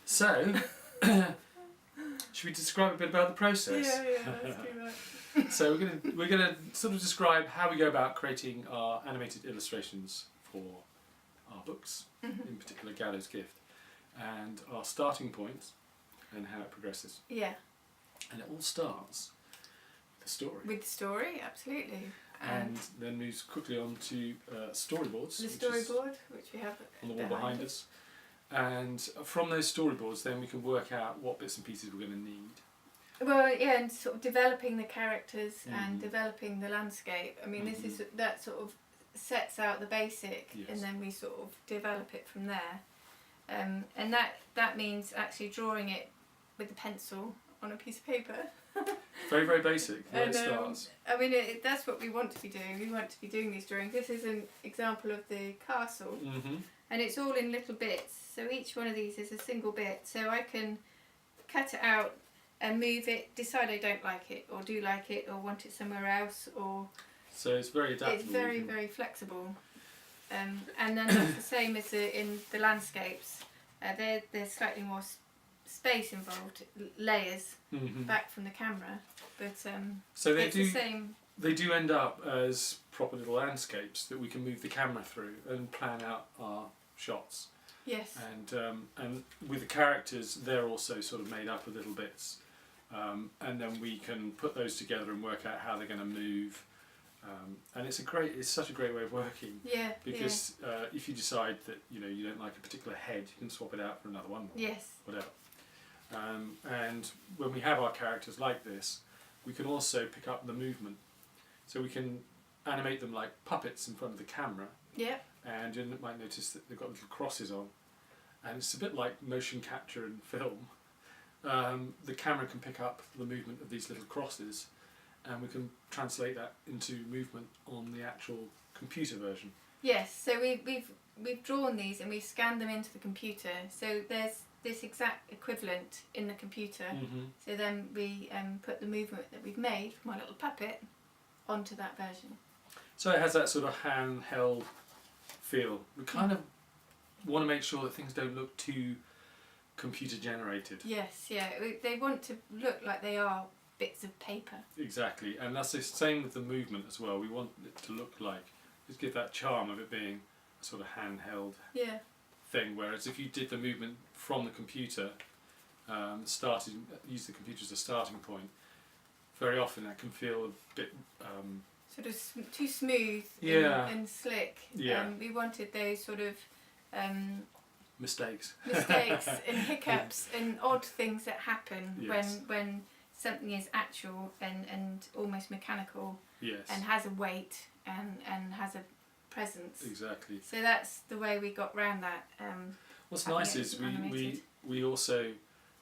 So, should we describe a bit about the process? Yeah, let's do that. So we're gonna sort of describe how we go about creating our animated illustrations for our books, in particular Galdo's Gift, and our starting point and how it progresses. Yeah. And it all starts with the story. With the story, absolutely. And then moves quickly on to storyboards. The storyboard, which we have on the wall behind us. And from those storyboards, then we can work out what bits and pieces we're going to need. Well, yeah, and sort of developing the characters and developing the landscape. I mean, this is that sort of sets out the basic, and then we sort of develop it from there. And that means actually drawing it with a pencil on a piece of paper. Very, very basic. Where it starts. I mean, that's what we want to be doing. We want to be doing these drawings. This is an example of the castle, and it's all in little bits. So each one of these is a single bit. So I can cut it out and move it, decide I don't like it, or do like it, or want it somewhere else, or... So it's very adaptable. It's very, very flexible. And then that's the same as in the landscapes. There's slightly more space involved, layers back from the camera, but so it's the same. They do end up as proper little landscapes that we can move the camera through and plan out our shots. Yes. And with the characters, they're also sort of made up of little bits, and then we can put those together and work out how they're going to move. And it's such a great way of working. Yeah. Because if you decide that you don't like a particular head, you can swap it out for another one. Yes. Whatever. And when we have our characters like this, we can also pick up the movement. So we can animate them like puppets in front of the camera. Yeah. And you might notice that they've got little crosses on. And it's a bit like motion capture in film. The camera can pick up the movement of these little crosses, and we can translate that into movement on the actual computer version. Yes, so we've drawn these and we've scanned them into the computer. So there's this exact equivalent in the computer. So then we put the movement that we've made from our little puppet onto that version. So it has that sort of handheld feel. We kind of want to make sure that things don't look too computer generated. Yes, yeah. They want to look like they are bits of paper. Exactly, and that's the same with the movement as well. We want it to look like, just give that charm of it being a sort of handheld thing, whereas if you did the movement from the computer, use the computer as a starting point, very often that can feel a bit... sort of too smooth and slick. Yeah. We wanted those sort of... mistakes and hiccups and odd things that happen Yes. when something is actual and almost mechanical and has a weight and has a presence. Exactly. So that's the way we got round that. What's nice is we also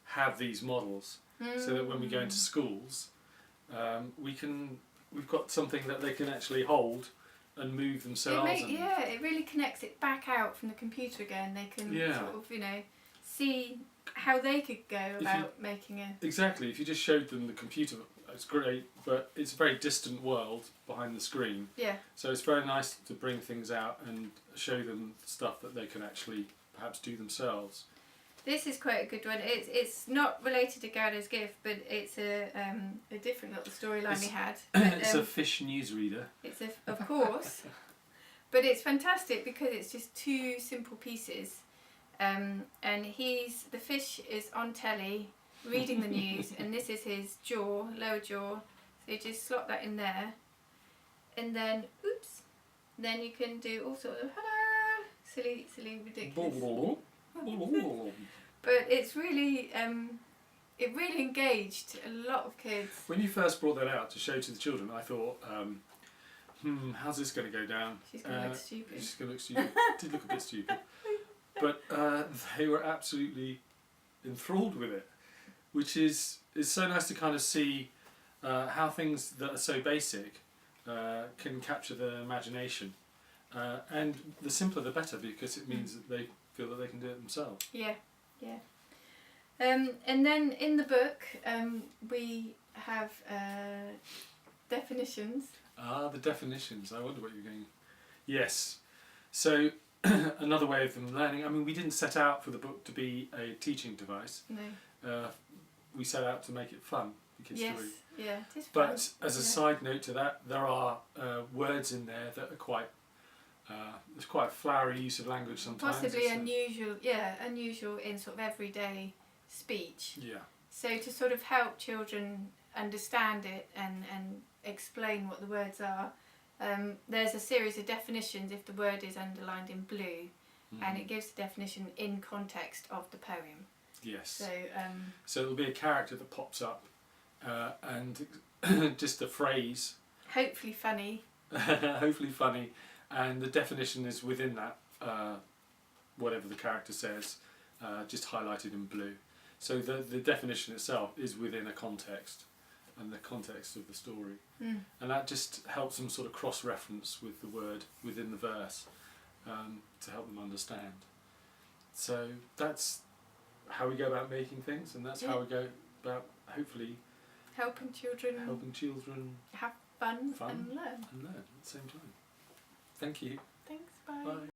have these models so that when we go into schools we've got something that they can actually hold and move themselves. It really connects it back out from the computer again. They can sort of, see how they could go about making a... Exactly, if you just showed them the computer, it's great, but it's a very distant world behind the screen. Yeah. So it's very nice to bring things out and show them stuff that they can actually perhaps do themselves. This is quite a good one. It's not related to Galdo's Gift, but it's a different little storyline we had. It's a fish newsreader. Of course, but it's fantastic because it's just two simple pieces, and the fish is on telly reading the news, and this is his lower jaw. So you just slot that in there, and then then you can do all sorts of silly, ridiculous. But it's really, it really engaged a lot of kids. When you first brought that out to show to the children, I thought, how's this going to go down? She's going to look stupid. She's going to look stupid. It did look a bit stupid. But they were absolutely enthralled with it, which is so nice to kind of see how things that are so basic can capture their imagination. And the simpler the better, because it means that they feel that they can do it themselves. Yeah. And then in the book we have definitions. Ah, the definitions. I wonder what you're going... Yes. So another way of them learning. I mean, we didn't set out for the book to be a teaching device. No. We set out to make it fun for kids to read. Yeah, it is fun. But as a side note to that, there are words in there that are quite. There's quite a flowery use of language sometimes. Possibly unusual in sort of everyday speech. Yeah. So to sort of help children understand it and explain what the words are, there's a series of definitions if the word is underlined in blue, and it gives the definition in context of the poem. Yes. So there'll be a character that pops up, and just a phrase. Hopefully funny. Hopefully funny, and the definition is within that, whatever the character says, just highlighted in blue. So the definition itself is within a context, and the context of the story. And that just helps them sort of cross-reference with the word within the verse, to help them understand. So that's how we go about making things, and that's how we go about hopefully helping children have fun and learn at the same time. Thank you. Thanks, bye. Bye.